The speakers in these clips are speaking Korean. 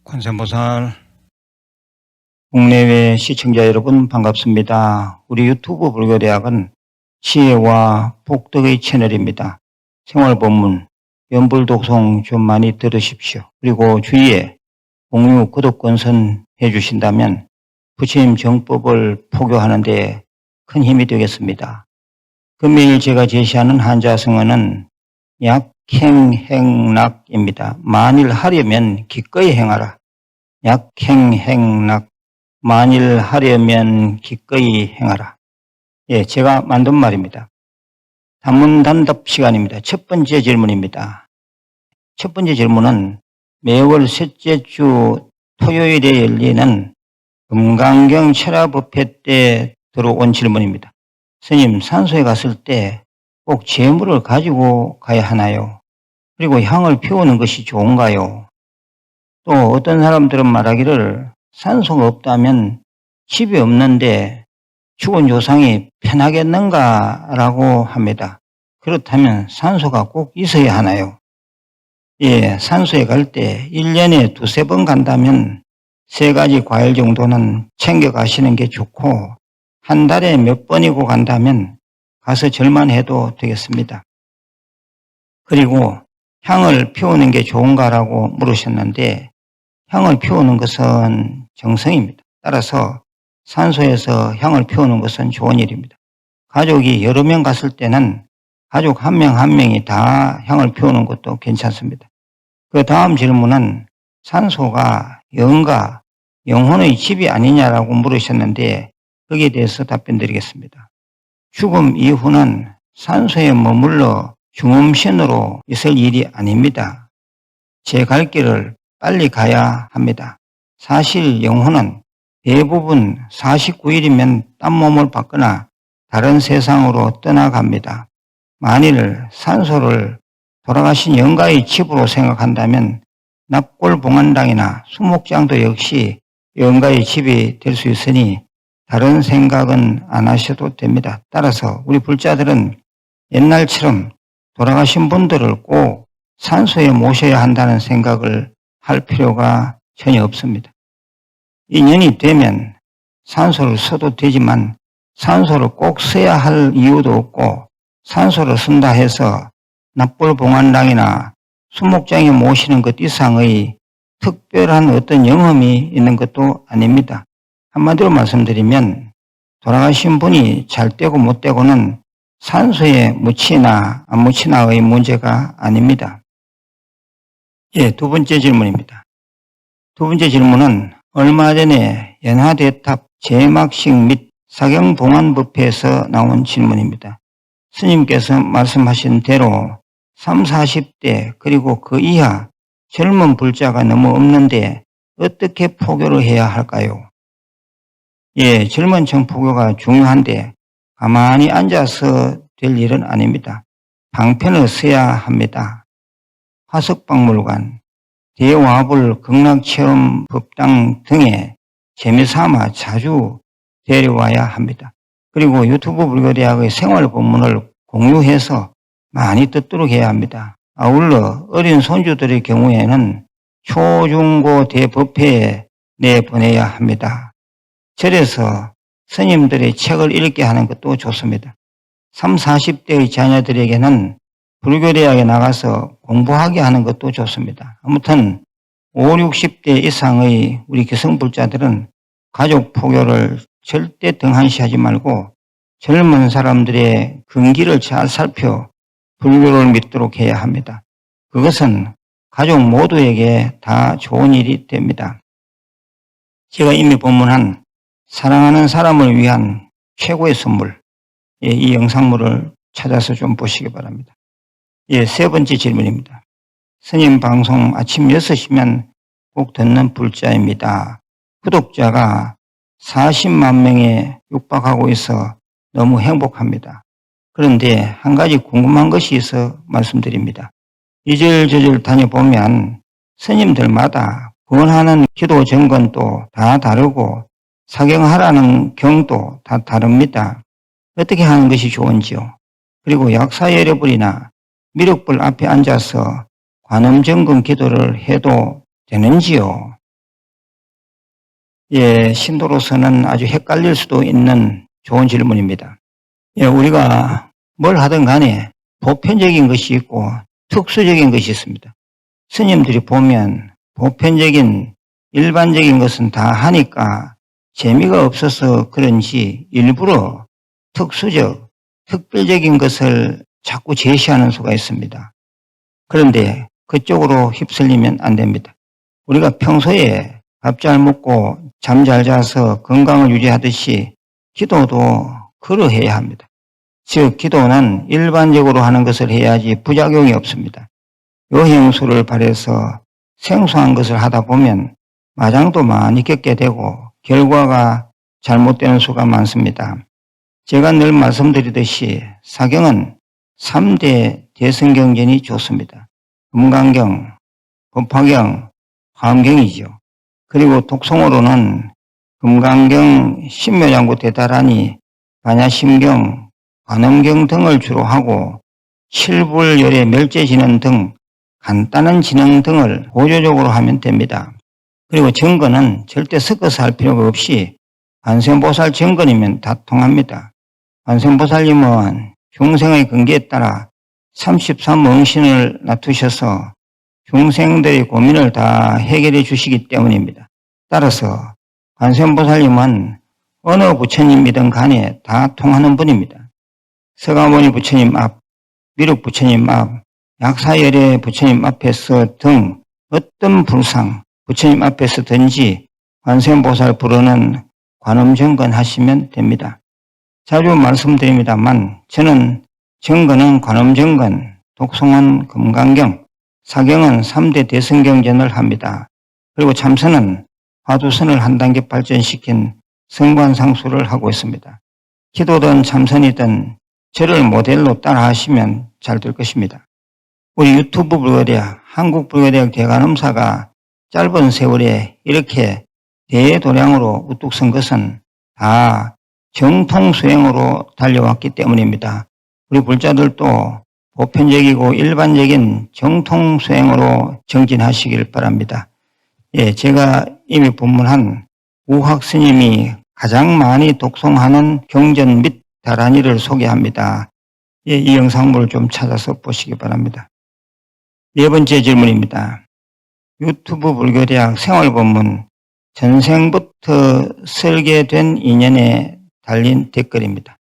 관세음보살, 국내외 시청자 여러분 반갑습니다. 우리 유튜브 불교대학은 지혜와 복덕의 채널입니다. 생활법문, 연불독송 좀 많이 들으십시오. 그리고 주위에 공유, 구독, 권선 해주신다면 부처님 정법을 포교하는 데 큰 힘이 되겠습니다. 금일 제가 제시하는 한자성어는 약행행락입니다. 만일 하려면 기꺼이 행하라. 약행행락, 만일 하려면 기꺼이 행하라. 예, 제가 만든 말입니다. 단문단답 시간입니다. 첫 번째 질문입니다. 첫 번째 질문은 매월 셋째 주 토요일에 열리는 금강경 철야법회 때 들어온 질문입니다. 스님, 산소에 갔을 때 꼭 재물을 가지고 가야 하나요? 그리고 향을 피우는 것이 좋은가요? 또 어떤 사람들은 말하기를 산소가 없다면 집이 없는데 죽은 조상이 편하겠는가라고 합니다. 그렇다면 산소가 꼭 있어야 하나요? 예, 산소에 갈 때 1년에 2-3번 간다면 3가지 과일 정도는 챙겨 가시는 게 좋고, 한 달에 몇 번이고 간다면 가서 절만 해도 되겠습니다. 그리고 향을 피우는 게 좋은가라고 물으셨는데, 향을 피우는 것은 정성입니다. 따라서 산소에서 향을 피우는 것은 좋은 일입니다. 가족이 여러 명 갔을 때는 가족 한 명 한 명이 다 향을 피우는 것도 괜찮습니다. 그 다음 질문은 산소가 영가, 영혼의 집이 아니냐라고 물으셨는데, 거기에 대해서 답변 드리겠습니다. 죽음 이후는 산소에 머물러 중음신으로 있을 일이 아닙니다. 제 갈 길을 빨리 가야 합니다. 사실 영혼은 대부분 49일이면 딴 몸을 받거나 다른 세상으로 떠나갑니다. 만일 산소를 돌아가신 영가의 집으로 생각한다면 납골봉안당이나 수목장도 역시 영가의 집이 될 수 있으니 다른 생각은 안 하셔도 됩니다. 따라서 우리 불자들은 옛날처럼 돌아가신 분들을 꼭 산소에 모셔야 한다는 생각을 할 필요가 전혀 없습니다. 인연이 되면 산소를 써도 되지만 산소를 꼭 써야 할 이유도 없고, 산소를 쓴다 해서 납골봉안당이나 수목장에 모시는 것 이상의 특별한 어떤 영험이 있는 것도 아닙니다. 한마디로 말씀드리면 돌아가신 분이 잘 되고 못 되고는 산소에 묻히나 안 묻히나의 문제가 아닙니다. 예, 두 번째 질문입니다. 두 번째 질문은 얼마 전에 연화대탑 제막식 및 사경봉안법회에서 나온 질문입니다. 스님께서 말씀하신 대로 30-40대 그리고 그 이하 젊은 불자가 너무 없는데 어떻게 포교를 해야 할까요? 예, 젊은 층 포교가 중요한데 가만히 앉아서 될 일은 아닙니다. 방편을 써야 합니다. 화석박물관, 대화불 극락체험법당 등에 재미삼아 자주 데려와야 합니다. 그리고 유튜브 불교대학의 생활법문을 공유해서 많이 듣도록 해야 합니다. 아울러 어린 손주들의 경우에는 초, 중, 고 대법회에 내보내야 합니다. 절에서 스님들의 책을 읽게 하는 것도 좋습니다. 30-40대의 자녀들에게는 불교대학에 나가서 공부하게 하는 것도 좋습니다. 아무튼 50-60대 이상의 우리 기성불자들은 가족 포교를 절대 등한시하지 말고 젊은 사람들의 근기를 잘 살펴 불교를 믿도록 해야 합니다. 그것은 가족 모두에게 다 좋은 일이 됩니다. 제가 이미 법문한 사랑하는 사람을 위한 최고의 선물, 이 영상물을 찾아서 좀 보시기 바랍니다. 예, 세 번째 질문입니다. 스님 방송 아침 6시면 꼭 듣는 불자입니다. 구독자가 40만 명에 육박하고 있어 너무 행복합니다. 그런데 한 가지 궁금한 것이 있어 말씀드립니다. 이절저절 다녀보면 스님들마다 권하는 기도 정건도 다 다르고 사경하라는 경도 다 다릅니다. 어떻게 하는 것이 좋은지요? 그리고 약사여러분이나 미륵불 앞에 앉아서 관음정금 기도를 해도 되는지요? 예, 신도로서는 아주 헷갈릴 수도 있는 좋은 질문입니다. 예, 우리가 뭘 하든 간에 보편적인 것이 있고 특수적인 것이 있습니다. 스님들이 보면 보편적인 일반적인 것은 다 하니까 재미가 없어서 그런지 일부러 특수적, 특별적인 것을 자꾸 제시하는 수가 있습니다. 그런데 그쪽으로 휩쓸리면 안 됩니다. 우리가 평소에 밥 잘 먹고 잠 잘 자서 건강을 유지하듯이 기도도 그러해야 합니다. 즉 기도는 일반적으로 하는 것을 해야지 부작용이 없습니다. 요행수를 발해서 생소한 것을 하다 보면 마장도 많이 겪게 되고 결과가 잘못되는 수가 많습니다. 제가 늘 말씀드리듯이 사경은 3대 대승경전이 좋습니다. 금강경, 법화경, 화엄경이죠. 그리고 독송으로는 금강경, 신묘장구 대다라니, 반야심경, 관음경 등을 주로 하고 칠불열의 멸제진언 등 간단한 진언 등을 보조적으로 하면 됩니다. 그리고 정건은 절대 섞어서 할 필요가 없이 관세음보살 정건이면 다 통합니다. 관세음보살님은 중생의 근기에 따라 33응신을 놔두셔서 중생들의 고민을 다 해결해 주시기 때문입니다. 따라서 관세음보살님은 어느 부처님이든 간에 다 통하는 분입니다. 서가모니 부처님 앞, 미륵 부처님 앞, 약사열의 부처님 앞에서 등 어떤 불상 부처님 앞에서든지 관세음보살 부르는 관음정건 하시면 됩니다. 자주 말씀드립니다만 저는 정건은 관음정건, 독송은 금강경, 사경은 3대 대승경전을 합니다. 그리고 참선은 화두선을 한 단계 발전시킨 성관상수를 하고 있습니다. 기도든 참선이든 저를 모델로 따라 하시면 잘 될 것입니다. 우리 유튜브 불교대학, 한국불교대학 대관음사가 짧은 세월에 이렇게 대도량으로 우뚝 선 것은 다 정통수행으로 달려왔기 때문입니다. 우리 불자들도 보편적이고 일반적인 정통수행으로 정진하시길 바랍니다. 예, 제가 이미 본문한 우학스님이 가장 많이 독송하는 경전 및 다라니를 소개합니다. 예, 이 영상물을 좀 찾아서 보시기 바랍니다. 네 번째 질문입니다. 유튜브 불교대학 생활본문 전생부터 설계된 인연에 달린 댓글입니다.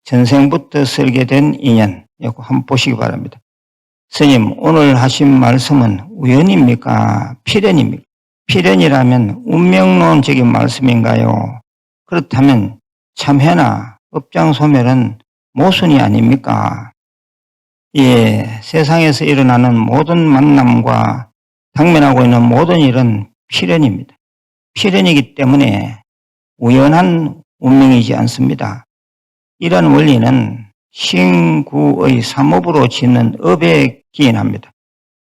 전생부터 설계된 인연, 이거 한번 보시기 바랍니다. 스님, 오늘 하신 말씀은 우연입니까? 필연입니까? 필연이라면 운명론적인 말씀인가요? 그렇다면 참회나 업장소멸은 모순이 아닙니까? 예, 세상에서 일어나는 모든 만남과 당면하고 있는 모든 일은 필연입니다. 필연이기 때문에 우연한 운명이지 않습니다. 이런 원리는 신구의 삼업으로 짓는 업에 기인합니다.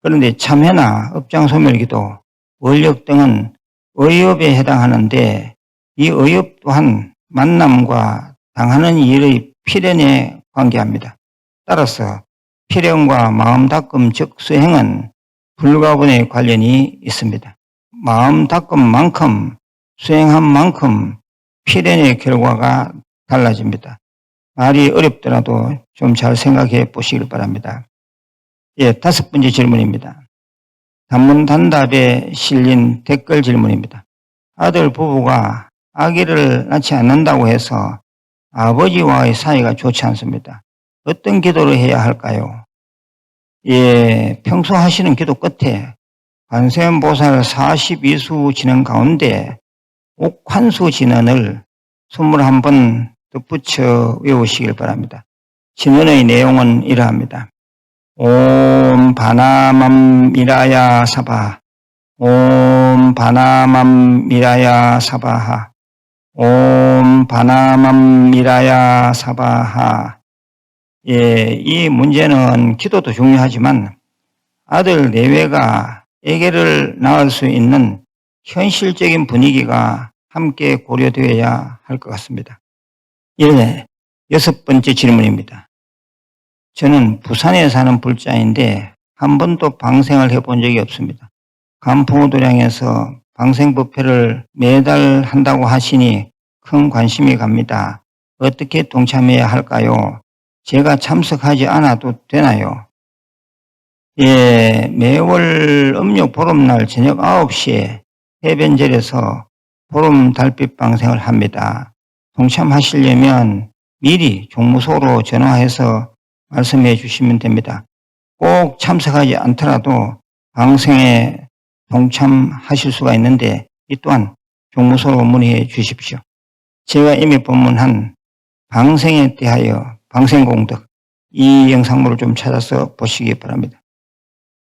그런데 참회나 업장소멸기도, 원력 등은 의업에 해당하는데 이 의업 또한 만남과 당하는 일의 필연에 관계합니다. 따라서 필연과 마음 닦음 즉 수행은 불가분의 관련이 있습니다. 마음 닦은 만큼 수행한 만큼 필연의 결과가 달라집니다. 말이 어렵더라도 좀 잘 생각해 보시길 바랍니다. 예, 5번째 질문입니다. 단문단답에 실린 댓글 질문입니다. 아들 부부가 아기를 낳지 않는다고 해서 아버지와의 사이가 좋지 않습니다. 어떤 기도를 해야 할까요? 예, 평소 하시는 기도 끝에 관세음보살 42수 진언 가운데 옥환수 진언을 21번 덧붙여 외우시길 바랍니다. 진언의 내용은 이러합니다. 옴 바나맘 미라야 사바, 옴 바나맘 미라야 사바하, 옴 바나맘 미라야 사바하. 예, 이 문제는 기도도 중요하지만 아들 내외가 아기를 낳을 수 있는 현실적인 분위기가 함께 고려되어야 할 것 같습니다. 예, 6번째 질문입니다. 저는 부산에 사는 불자인데 한 번도 방생을 해본 적이 없습니다. 간풍호도량에서 방생법회를 매달 한다고 하시니 큰 관심이 갑니다. 어떻게 동참해야 할까요? 제가 참석하지 않아도 되나요? 예, 매월 음력 보름날 저녁 9시에 해변절에서 보름 달빛 방생을 합니다. 동참하시려면 미리 종무소로 전화해서 말씀해 주시면 됩니다. 꼭 참석하지 않더라도 방생에 동참하실 수가 있는데 이 또한 종무소로 문의해 주십시오. 제가 이미 법문한 방생에 대하여 방생공덕 이 영상물을 좀 찾아서 보시기 바랍니다.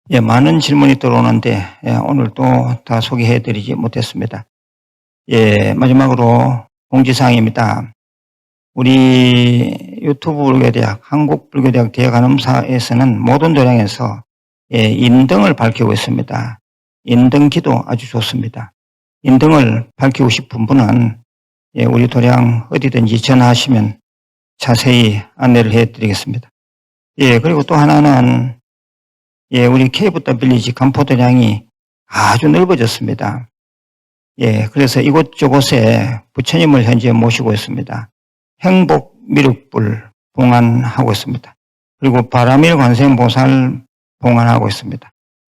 예, 많은 질문이 들어오는데 오늘 또 다 소개해 드리지 못했습니다. 예, 마지막으로 공지사항입니다. 우리 유튜브 불교대학, 한국불교대학 대간음사에서는 모든 도량에서 인등을 밝히고 있습니다. 인등기도 아주 좋습니다. 인등을 밝히고 싶은 분은 우리 도량 어디든지 전화하시면 자세히 안내를 해드리겠습니다. 예, 그리고 또 하나는 우리 케이부터 빌리지 간포도량이 아주 넓어졌습니다. 예, 그래서 이곳저곳에 부처님을 현재 모시고 있습니다. 행복 미륵불 봉안하고 있습니다. 그리고 바라밀 관세음보살 봉안하고 있습니다.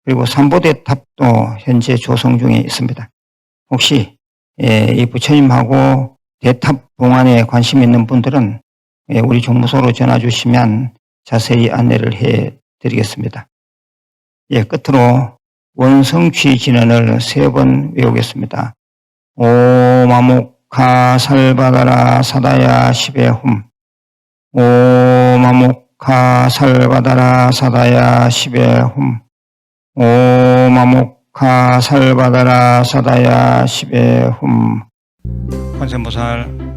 그리고 삼보대 탑도 현재 조성 중에 있습니다. 혹시 이 부처님하고 대탑 봉안에 관심 있는 분들은 우리 종무소로 전화 주시면 자세히 안내를 해 드리겠습니다. 예, 끝으로 원성취 진언을 3번 외우겠습니다. 오마목카 살바다라 사다야 시베훔. 오마목카 살바다라 사다야 시베훔. 오마목카 살바다라 사다야 시베훔. 관세음보살